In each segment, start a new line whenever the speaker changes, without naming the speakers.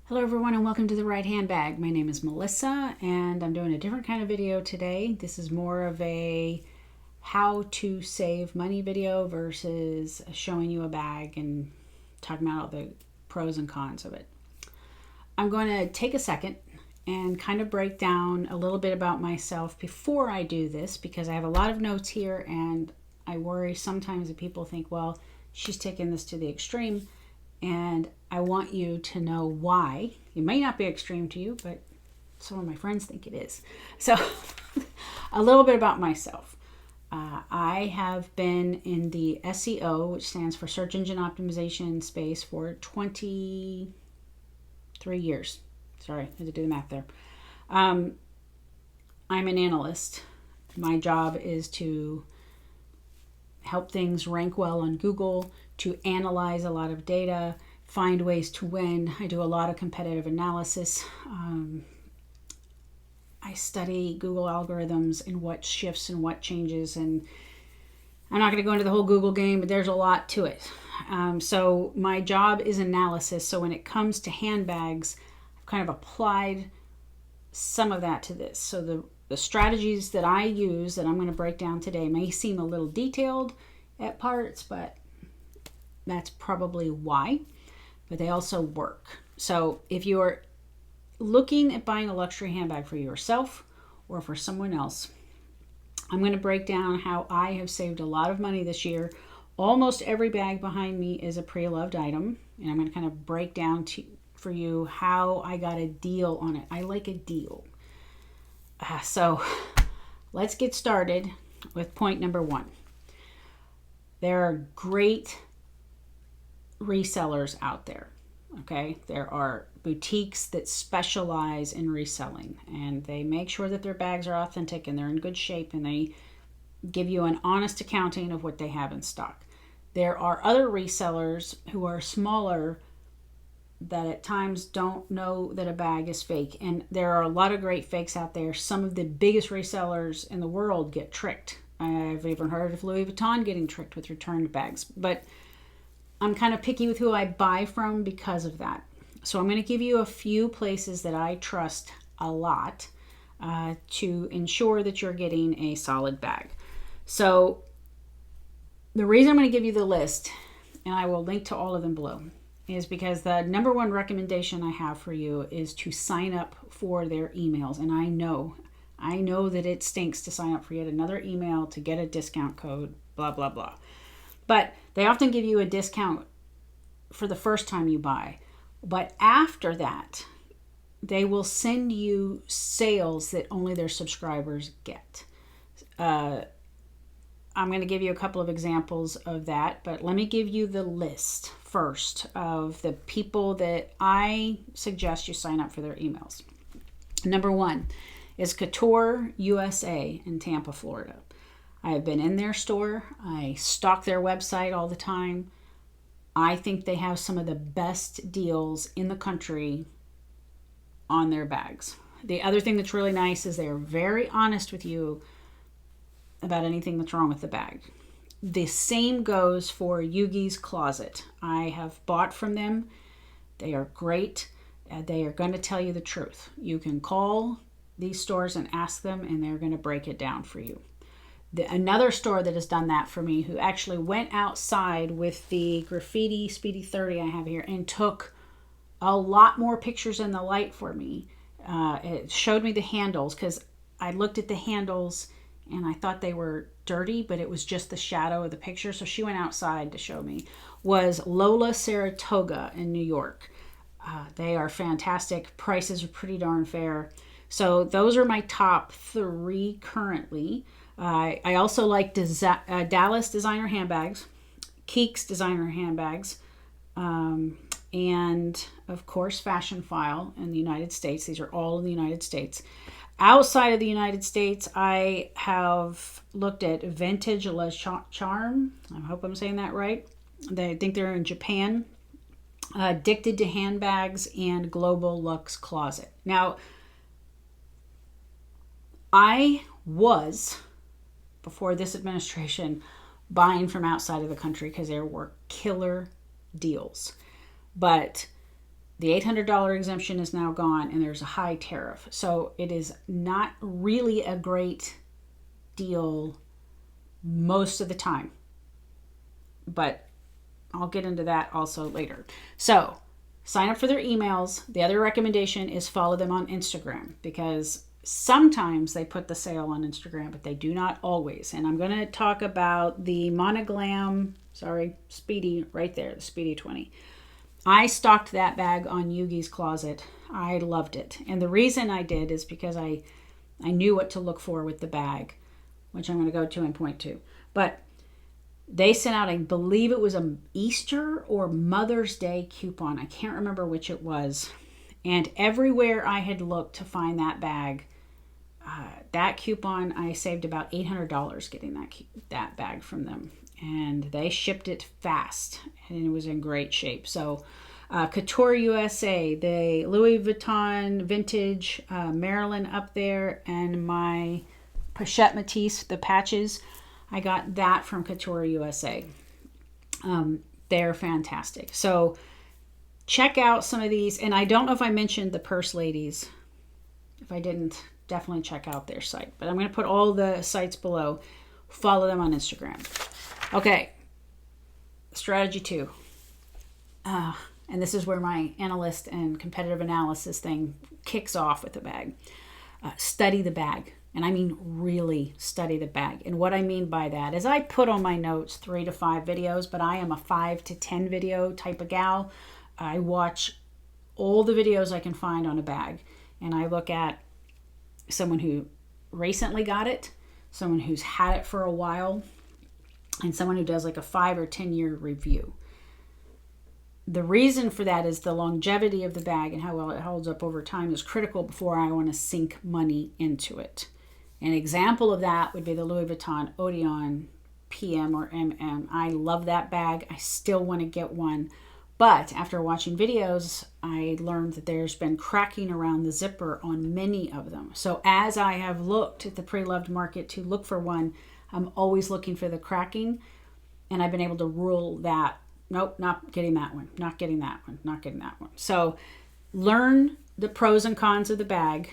Hello everyone and welcome to the Right Handbag. My name is Melissa and I'm doing a different kind of video today. This is more of a how to save money video versus showing you a bag and talking about all the pros and cons of it. I'm going to take a second and kind of break down a little bit about myself before I do this because I have a lot of notes here and I worry sometimes that people think, well, she's taking this to the extreme. And I want you to know why. It may not be extreme to you, but some of my friends think it is. So a little bit about myself. I have been in the SEO, which stands for Search Engine Optimization space, for 23 years. Sorry, I had to do the math there. I'm an analyst. My job is to help things rank well on Google, to analyze a lot of data, find ways to win. I do a lot of competitive analysis. I study Google algorithms and what shifts and what changes. And I'm not going to go into the whole Google game, but there's a lot to it. So my job is analysis. So when it comes to handbags, I've kind of applied some of that to this. So the strategies that I use that I'm going to break down today may seem a little detailed at parts, but that's probably why. But they also work. So if you're looking at buying a luxury handbag for yourself or for someone else, I'm going to break down how I have saved a lot of money this year. Almost every bag behind me is a pre-loved item, and I'm going to kind of break down for you how I got a deal on it. I like a deal. So let's get started with point number one. There are great resellers out there. Okay, there are boutiques that specialize in reselling, and they make sure that their bags are authentic and they're in good shape, and they give you an honest accounting of what they have in stock. There are other resellers who are smaller that at times don't know that a bag is fake, and there are a lot of great fakes out there. Some of the biggest resellers in the world get tricked. I've even heard of Louis Vuitton getting tricked with returned bags, but I'm kind of picky with who I buy from because of that. So I'm going to give you a few places that I trust a lot to ensure that you're getting a solid bag. So the reason I'm going to give you the list, and I will link to all of them below, is because the number one recommendation I have for you is to sign up for their emails. And I know that it stinks to sign up for yet another email to get a discount code, blah, blah, blah. But they often give you a discount for the first time you buy. But after that, they will send you sales that only their subscribers get. I'm going to give you a couple of examples of that, but let me give you the list first of the people that I suggest you sign up for their emails. Number one is Couture USA in Tampa, Florida. I have been in their store. I stalk their website all the time. I think they have some of the best deals in the country on their bags. The other thing that's really nice is they are very honest with you about anything that's wrong with the bag. The same goes for Yugi's Closet. I have bought from them. They are great. They are going to tell you the truth. You can call these stores and ask them, and they're going to break it down for you. Another store that has done that for me, who actually went outside with the Grafitti Speedy 30 I have here and took a lot more pictures in the light for me. It showed me the handles because I looked at the handles and I thought they were dirty, but it was just the shadow of the picture. So she went outside to show me. Was Lola Saratoga in New York. They are fantastic. Prices are pretty darn fair. So those are my top three currently. I also like Dallas designer handbags, Keeks designer handbags, and of course Fashion File in the United States. These are all in the United States. Outside of the United States, I have looked at Vintage Le Charme. I hope I'm saying that right. I think they're in Japan. Addicted to Handbags and Global Luxe Closet. Now, I was, before this administration, buying from outside of the country because there were killer deals. But The $800 exemption is now gone, and there's a high tariff. So it is not really a great deal most of the time. But I'll get into that also later. So sign up for their emails. The other recommendation is follow them on Instagram, because sometimes they put the sale on Instagram, but they do not always. And I'm going to talk about the Speedy right there, the Speedy 20. I stocked that bag on Yugi's Closet. I loved it. And the reason I did is because I knew what to look for with the bag, which I'm going to go to in point 2. But they sent out, I believe it was an Easter or Mother's Day coupon. I can't remember which it was. And everywhere I had looked to find that bag, that coupon, I saved about $800 getting that bag from them. And they shipped it fast, and it was in great shape. So Couture USA, the Louis Vuitton vintage Maryland up there, and my Pochette Matisse, the patches, I got that from Couture USA. They're fantastic. So check out some of these. And I don't know if I mentioned the Purse Ladies. If I didn't, definitely check out their site. But I'm going to put all the sites below. Follow them on Instagram. Okay, strategy 2. And this is where my analyst and competitive analysis thing kicks off with the bag. Study the bag. And I mean really study the bag. And what I mean by that is I put on my notes 3 to 5 videos, but I am a 5 to 10 video type of gal. I watch all the videos I can find on a bag. And I look at someone who recently got it, someone who's had it for a while, and someone who does like a 5 or 10 year review. The reason for that is the longevity of the bag and how well it holds up over time is critical before I want to sink money into it. An example of that would be the Louis Vuitton Odeon PM or MM. I love that bag. I still want to get one. But after watching videos, I learned that there's been cracking around the zipper on many of them. So as I have looked at the pre-loved market to look for one, I'm always looking for the cracking. And I've been able to rule that, nope, not getting that one, not getting that one, not getting that one. So learn the pros and cons of the bag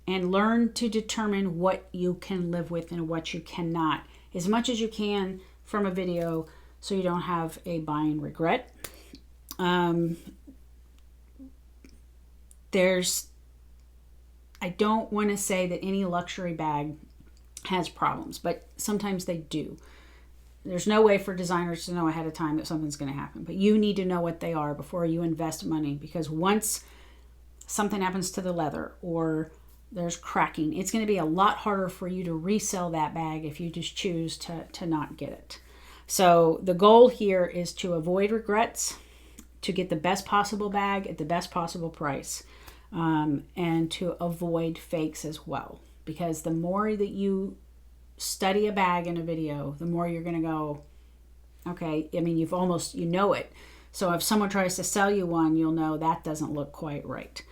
and learn to determine what you can live with and what you cannot, as much as you can from a video, so you don't have a buying regret. I don't want to say that any luxury bag has problems, but sometimes they do. There's no way for designers to know ahead of time that something's going to happen, but you need to know what they are before you invest money, because once something happens to the leather or there's cracking, it's going to be a lot harder for you to resell that bag if you just choose to not get it. So the goal here is to avoid regrets, to get the best possible bag at the best possible price, and to avoid fakes as well. Because the more that you study a bag in a video, the more you're going to go, okay, I mean, you know it. So if someone tries to sell you one, you'll know that doesn't look quite right.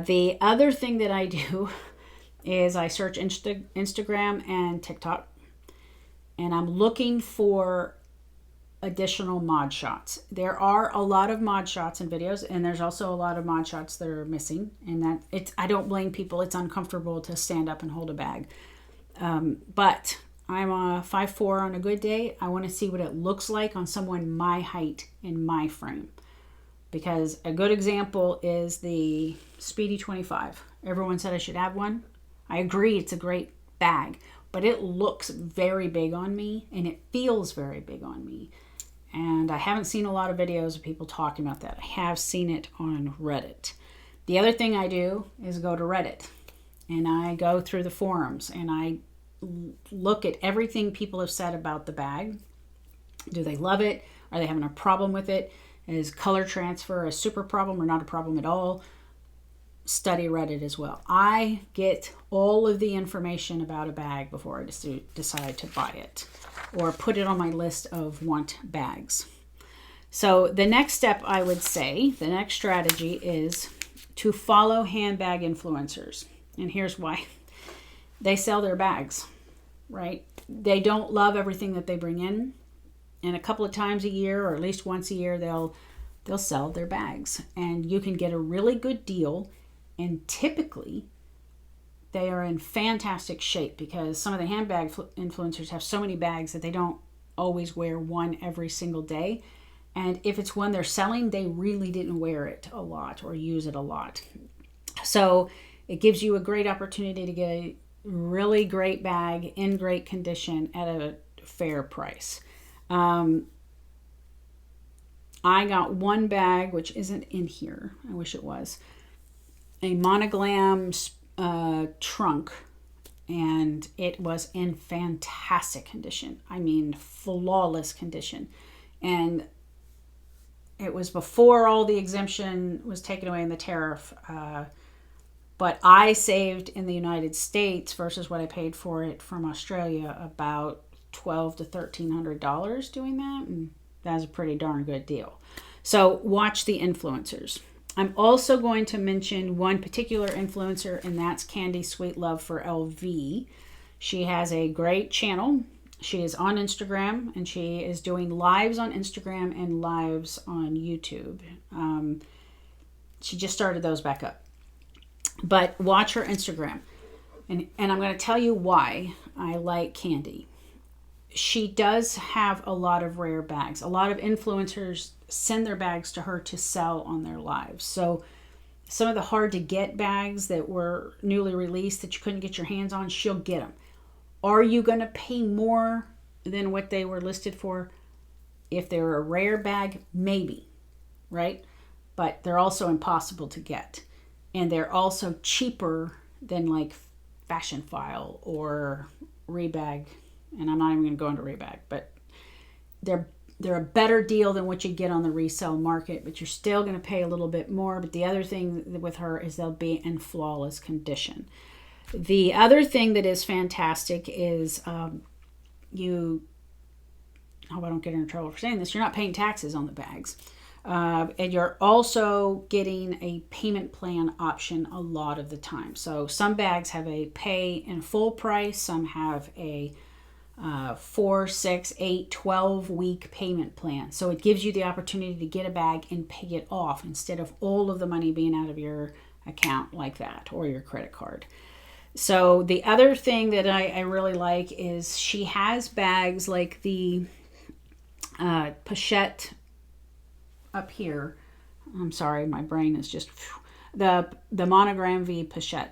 The other thing that I do is I search Instagram and TikTok, and I'm looking for additional mod shots. There are a lot of mod shots and videos, and there's also a lot of mod shots that are missing, and I don't blame people. It's uncomfortable to stand up and hold a bag. But I'm a 5'4" on a good day. I want to see what it looks like on someone my height and my frame. Because a good example is the Speedy 25. Everyone said I should have one. I agree, it's a great bag, but it looks very big on me and it feels very big on me. And I haven't seen a lot of videos of people talking about that. I have seen it on Reddit. The other thing I do is go to Reddit and I go through the forums and I look at everything people have said about the bag. Do they love it? Are they having a problem with it? Is color transfer a super problem or not a problem at all? Study Reddit as well. I get all of the information about a bag before I decide to buy it or put it on my list of want bags. So the next step, I would say, the next strategy is to follow handbag influencers. And here's why. They sell their bags, right? They don't love everything that they bring in. And a couple of times a year, or at least once a year, they'll they'll sell their bags. And you can get a really good deal. And typically, they are in fantastic shape because some of the handbag influencers have so many bags that they don't always wear one every single day. And if it's one they're selling, they really didn't wear it a lot or use it a lot. So it gives you a great opportunity to get a really great bag in great condition at a fair price. I got one bag, which isn't in here. I wish it was. A Monogram trunk, and it was in fantastic condition. I mean, flawless condition. And it was before all the exemption was taken away in the tariff. But I saved in the United States versus what I paid for it from Australia about $1,200 to $1,300 doing that. And that's a pretty darn good deal. So watch the influencers. I'm also going to mention one particular influencer, and that's Candy Sweet Love for LV. She has a great channel. She is on Instagram, and she is doing lives on Instagram and lives on YouTube. She just started those back up. But watch her Instagram. And I'm going to tell you why I like Candy. She does have a lot of rare bags. A lot of influencers send their bags to her to sell on their lives. So some of the hard to get bags that were newly released that you couldn't get your hands on, she'll get them. Are you going to pay more than what they were listed for? If they're a rare bag, maybe, right? But they're also impossible to get. And they're also cheaper than like Fashion File or Rebag. And I'm not even going to go into Rebag, but they're a better deal than what you get on the resale market, but you're still going to pay a little bit more. But the other thing with her is they'll be in flawless condition. The other thing that is fantastic is I hope I don't get her in trouble for saying this, you're not paying taxes on the bags. And you're also getting a payment plan option a lot of the time. So some bags have a pay in full price. Some have a 4, 6, 8, 12-week payment plan. So it gives you the opportunity to get a bag and pay it off instead of all of the money being out of your account like that or your credit card. So the other thing that I really like is she has bags like the Pochette up here. I'm sorry, my brain is just the Monogram V Pochette.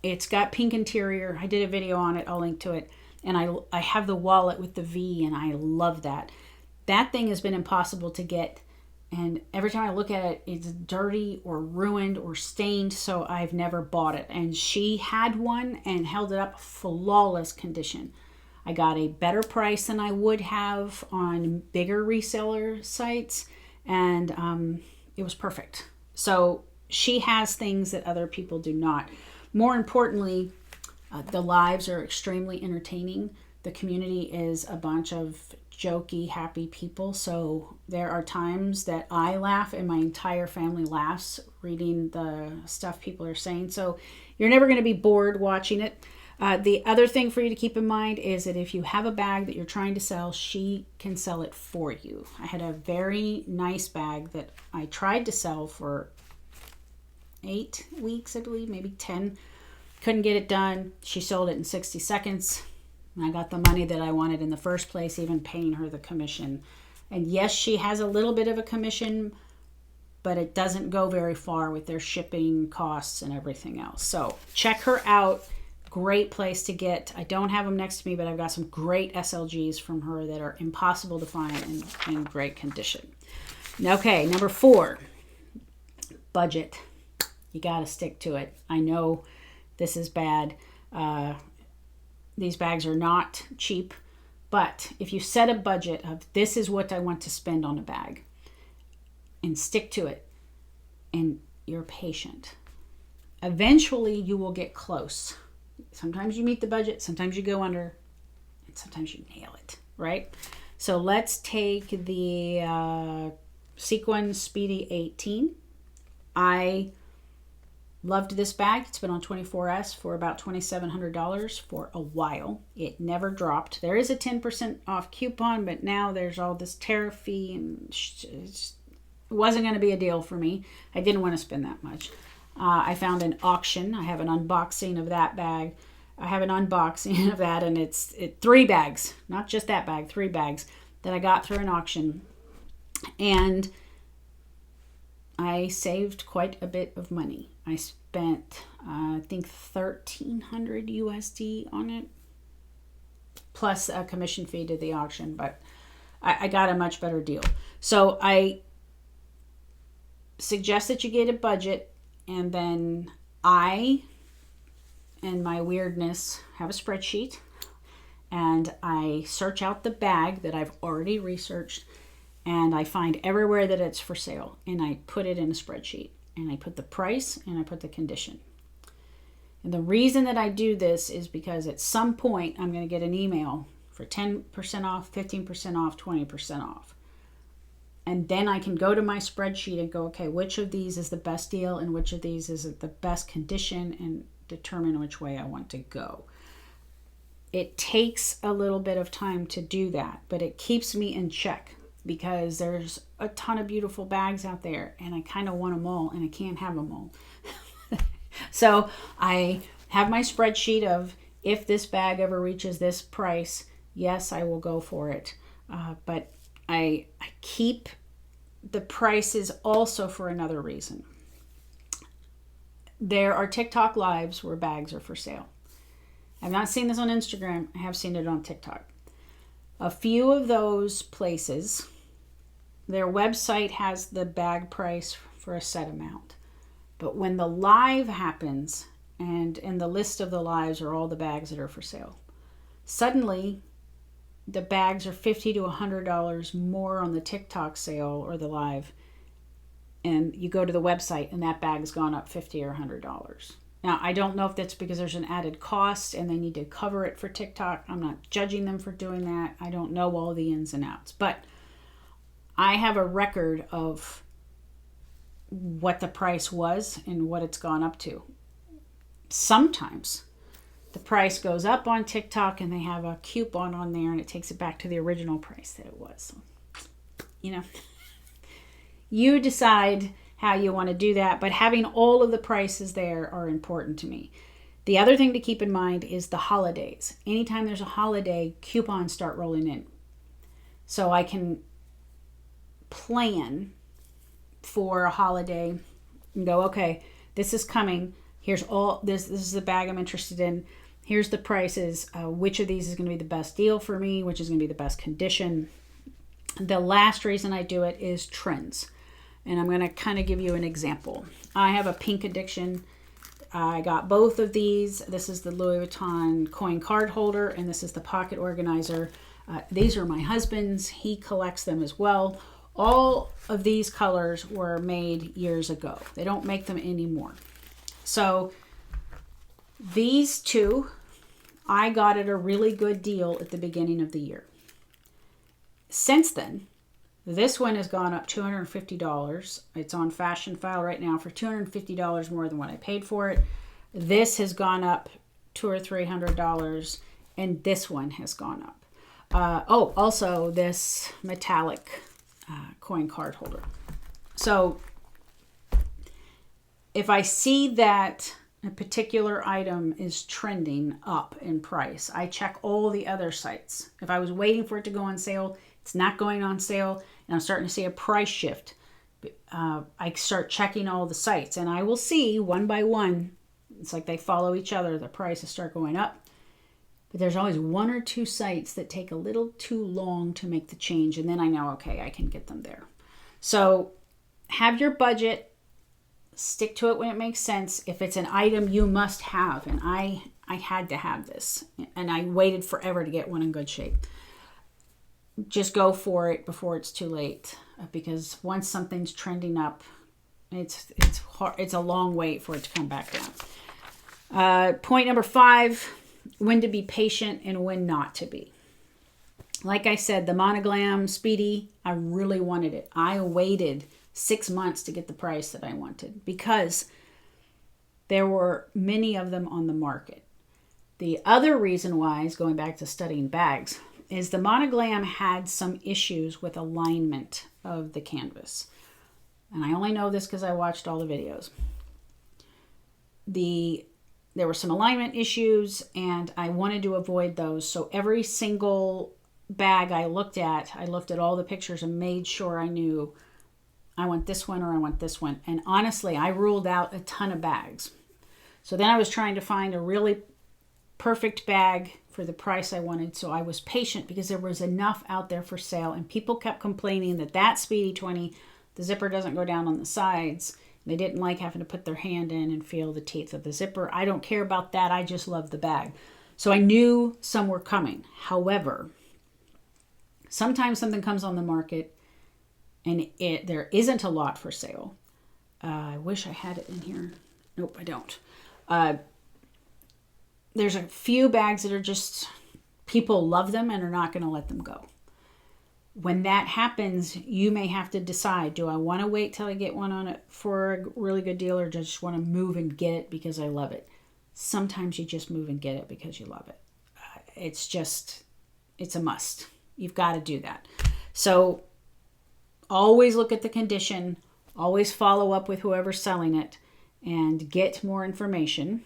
It's got pink interior. I did a video on it. I'll link to it. And I have the wallet with the V, and I love that. That thing has been impossible to get. And every time I look at it, it's dirty or ruined or stained, so I've never bought it. And she had one and held it up flawless condition. I got a better price than I would have on bigger reseller sites, and it was perfect. So she has things that other people do not. More importantly, the lives are extremely entertaining. The community is a bunch of jokey, happy people. So there are times that I laugh and my entire family laughs reading the stuff people are saying. So you're never going to be bored watching it. The other thing for you to keep in mind is that if you have a bag that you're trying to sell, she can sell it for you. I had a very nice bag that I tried to sell for 8 weeks, I believe, maybe 10. Couldn't get it done. She sold it in 60 seconds. I got the money that I wanted in the first place, even paying her the commission. And yes, she has a little bit of a commission, but it doesn't go very far with their shipping costs and everything else. So check her out. Great place to get. I don't have them next to me, but I've got some great SLGs from her that are impossible to find and in great condition. Okay, number 4, budget. You got to stick to it. I know this is bad. These bags are not cheap, but if you set a budget of this is what I want to spend on a bag and stick to it and you're patient, eventually you will get close. Sometimes you meet the budget, sometimes you go under, and sometimes you nail it, right? So let's take the Sequin Speedy 18. I loved this bag. It's been on 24S for about $2,700 for a while. It never dropped. There is a 10% off coupon, but now there's all this tariff fee and It wasn't going to be a deal for me. I didn't want to spend that much. I found an auction. I have an unboxing of that bag. I have an unboxing of that, and it's 3 bags, not just that bag, 3 bags that I got through an auction. And I saved quite a bit of money. I spent, I think, $1,300 USD on it, plus a commission fee to the auction, but I got a much better deal. So I suggest that you get a budget, and then I, and my weirdness, have a spreadsheet, and I search out the bag that I've already researched, and I find everywhere that it's for sale, and I put it in a spreadsheet, and I put the price and I put the condition. And the reason that I do this is because at some point I'm going to get an email for 10% off, 15% off, 20% off. And then I can go to my spreadsheet and go, okay, which of these is the best deal and which of these is the best condition, and determine which way I want to go. It takes a little bit of time to do that, but it keeps me in check because there's a ton of beautiful bags out there and I kind of want them all and I can't have them all. So I have my spreadsheet of, if this bag ever reaches this price, yes, I will go for it. But I keep the prices also for another reason. There are TikTok lives where bags are for sale. I've not seen this on Instagram. I have seen it on TikTok. A few of those places, their website has the bag price for a set amount. But when the live happens, and in the list of the lives are all the bags that are for sale, suddenly the bags are $50 to $100 more on the TikTok sale or the live, and you go to the website and that bag's gone up $50 or $100. Now, I don't know if that's because there's an added cost and they need to cover it for TikTok. I'm not judging them for doing that. I don't know all the ins and outs, but I have a record of what the price was and what it's gone up to. Sometimes the price goes up on TikTok and they have a coupon on there and it takes it back to the original price that it was. You decide how you want to do that, but having all of the prices there are important to me. The other thing to keep in mind is the holidays. Anytime there's a holiday, coupons start rolling in. So I can plan for a holiday and go, okay, this is coming. Here's all this is the bag I'm interested in. Here's the prices. Which of these is going to be the best deal for me? Which is going to be the best condition? The last reason I do it is trends. And I'm going to kind of give you an example. I have a pink addiction. I got both of these. This is the Louis Vuitton coin card holder, and this is the pocket organizer. These are my husband's. He collects them as well. All of these colors were made years ago. They don't make them anymore. So these two, I got at a really good deal at the beginning of the year. Since then, this one has gone up $250. It's on Fashion File right now for $250 more than what I paid for it. This has gone up $200 or $300, and this one has gone up. Also this metallic coin card holder. So if I see that a particular item is trending up in price, I check all the other sites. If I was waiting for it to go on sale, it's not going on sale, and I'm starting to see a price shift. I start checking all the sites, and I will see one by one. It's like they follow each other. The prices start going up. But there's always one or two sites that take a little too long to make the change, and then I know, okay, I can get them there. So have your budget. Stick to it when it makes sense. If it's an item you must have, and I had to have this, and I waited forever to get one in good shape. Just go for it before it's too late, because once something's trending up, it's hard, it's a long wait for it to come back down. Point number 5, when to be patient and when not to be. Like I said, the Monogram Speedy, I really wanted it. I waited 6 months to get the price that I wanted because there were many of them on the market. The other reason why is going back to studying bags is the Monogram had some issues with alignment of the canvas. and I only know this because I watched all the videos. There were some alignment issues, and I wanted to avoid those. So every single bag I looked at all the pictures and made sure I knew I want this one or I want this one. And honestly, I ruled out a ton of bags. So then I was trying to find a really perfect bag for the price I wanted. So I was patient because there was enough out there for sale, and people kept complaining that Speedy 20, the zipper doesn't go down on the sides. They didn't like having to put their hand in and feel the teeth of the zipper. I don't care about that. I just love the bag. So I knew some were coming. However, sometimes something comes on the market and there isn't a lot for sale. I wish I had it in here. Nope, I don't. There's a few bags that are just, people love them and are not going to let them go. When that happens, you may have to decide, do I want to wait till I get one on it for a really good deal, or just want to move and get it because I love it? Sometimes you just move and get it because you love it. It's a must. You've got to do that. So always look at the condition, always follow up with whoever's selling it and get more information.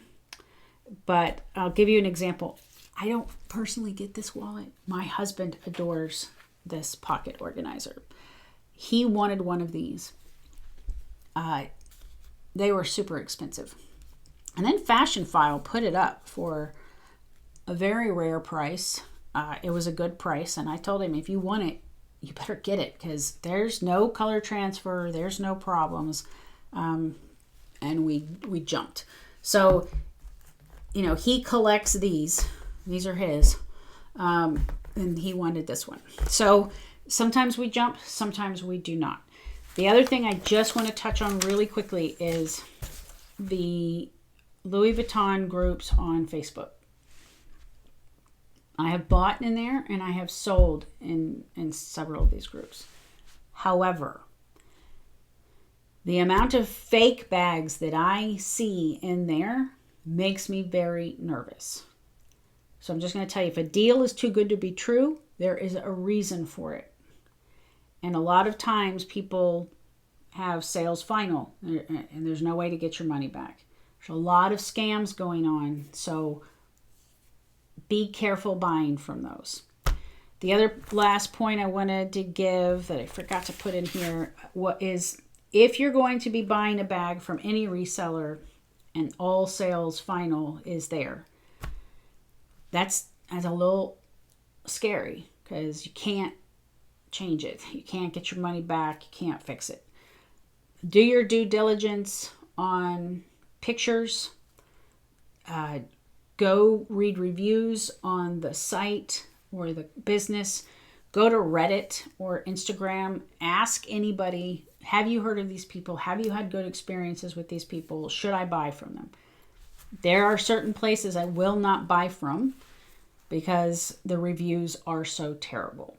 But I'll give you an example. I don't personally get this wallet. My husband adores this pocket organizer. He wanted one of these. They were super expensive. And then Fashion File put it up for a very rare price. It was a good price, and I told him, if you want it, you better get it, because there's no color transfer, there's no problems. And we jumped. So, he collects these. These are his. And he wanted this one. So sometimes we jump, sometimes we do not. The other thing I just want to touch on really quickly is the Louis Vuitton groups on Facebook. I have bought in there and I have sold in several of these groups. However, the amount of fake bags that I see in there makes me very nervous. So I'm just going to tell you, if a deal is too good to be true, there is a reason for it. And a lot of times people have sales final and there's no way to get your money back. There's a lot of scams going on. So be careful buying from those. The other last point I wanted to give that I forgot to put in here, if you're going to be buying a bag from any reseller and all sales final is there, that's a little scary because you can't change it. You can't get your money back. You can't fix it. Do your due diligence on pictures. Go read reviews on the site or the business. Go to Reddit or Instagram. Ask anybody, have you heard of these people? Have you had good experiences with these people? Should I buy from them? There are certain places I will not buy from because the reviews are so terrible.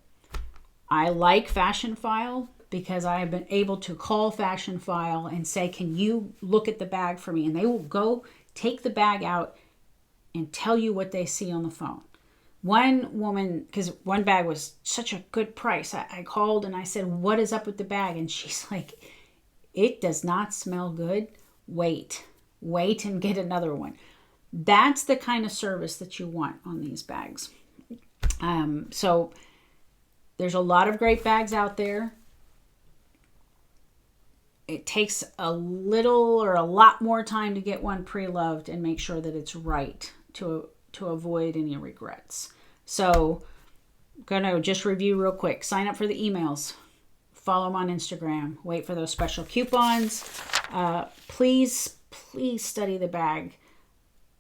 I like Fashion File because I have been able to call Fashion File and say, can you look at the bag for me? And they will go take the bag out and tell you what they see on the phone. One woman, because one bag was such a good price, I called and I said, what is up with the bag? And she's like, it does not smell good. Wait and get another one. That's the kind of service that you want on these bags. So there's a lot of great bags out there. It takes a little or a lot more time to get one pre-loved and make sure that it's right to avoid any regrets. So I'm going to just review real quick. Sign up for the emails. Follow them on Instagram. Wait for those special coupons. Please study the bag.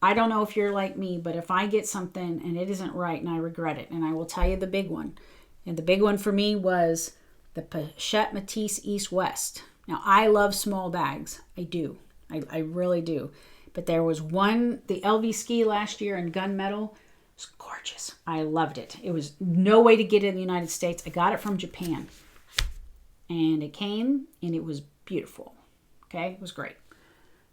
I don't know if you're like me, but if I get something and it isn't right and I regret it, and I will tell you the big one. And the big one for me was the Pochette Matisse East West. Now, I love small bags. I do. I really do. But there was one, the LV ski last year in gunmetal. It was gorgeous. I loved it. It was no way to get it in the United States. I got it from Japan. And it came and it was beautiful. Okay? It was great.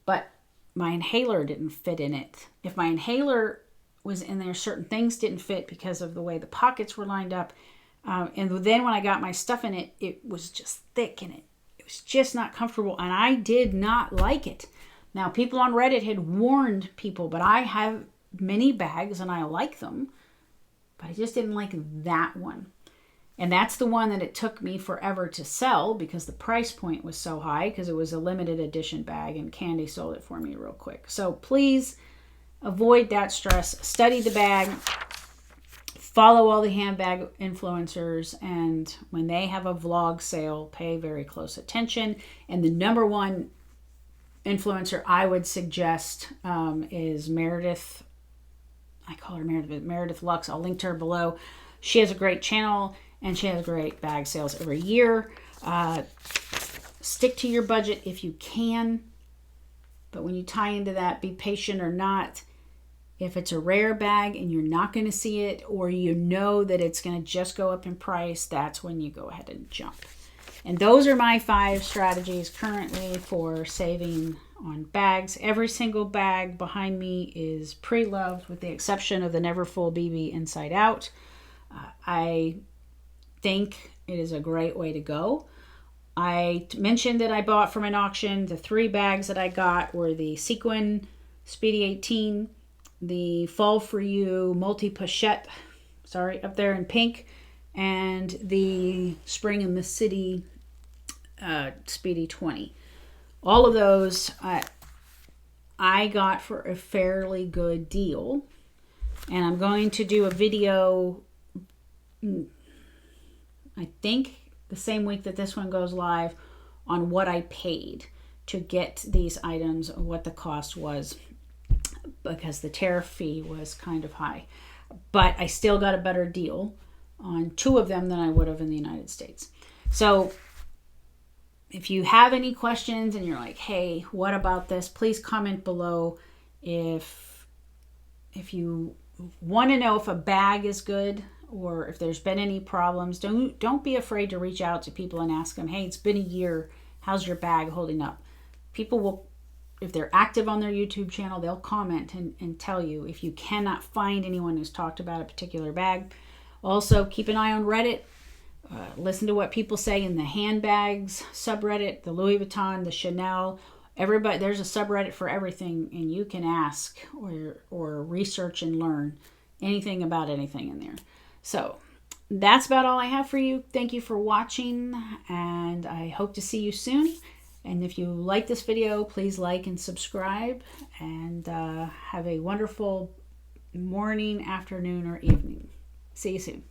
But my inhaler didn't fit in it. If my inhaler was in there, certain things didn't fit because of the way the pockets were lined up. And then when I got my stuff in it, it was just thick and it It was just not comfortable, and I did not like it. Now, people on Reddit had warned people, but I have many bags and I like them, but I just didn't like that one. And that's the one that it took me forever to sell because the price point was so high, because it was a limited edition bag and Candy sold it for me real quick. So please avoid that stress. Study the bag. Follow all the handbag influencers, and when they have a vlog sale, pay very close attention. And the number one influencer I would suggest is Meredith. I call her Meredith Lux. I'll link to her below. She has a great channel, and she has great bag sales every year. Stick to your budget if you can, but when you tie into that, be patient or not. If it's a rare bag and you're not going to see it, or you know that it's going to just go up in price, that's when you go ahead and jump. And those are my 5 strategies currently for saving on bags. Every single bag behind me is pre-loved with the exception of the Neverfull BB Inside Out. I think it is a great way to go. I mentioned that I bought from an auction. The 3 bags that I got were the Sequin Speedy 18, the Fall For You Multi Pochette, up there in pink, and the Spring in the City Speedy 20. All of those I got for a fairly good deal, and I'm going to do a video, I think the same week that this one goes live, on what I paid to get these items, what the cost was, because the tariff fee was kind of high. But I still got a better deal on 2 of them than I would have in the United States. So if you have any questions and you're like, hey, what about this? Please comment below. If you want to know if a bag is good or if there's been any problems, don't be afraid to reach out to people and ask them, hey, it's been a year. How's your bag holding up? People will, if they're active on their YouTube channel, they'll comment and tell you if you cannot find anyone who's talked about a particular bag. Also, keep an eye on Reddit. Listen to what people say in the handbags subreddit, the Louis Vuitton, the Chanel. Everybody, there's a subreddit for everything, and you can ask or research and learn anything about anything in there. So that's about all I have for you. Thank you for watching, and I hope to see you soon. And if you like this video, please like and subscribe, and have a wonderful morning, afternoon, or evening. See you soon.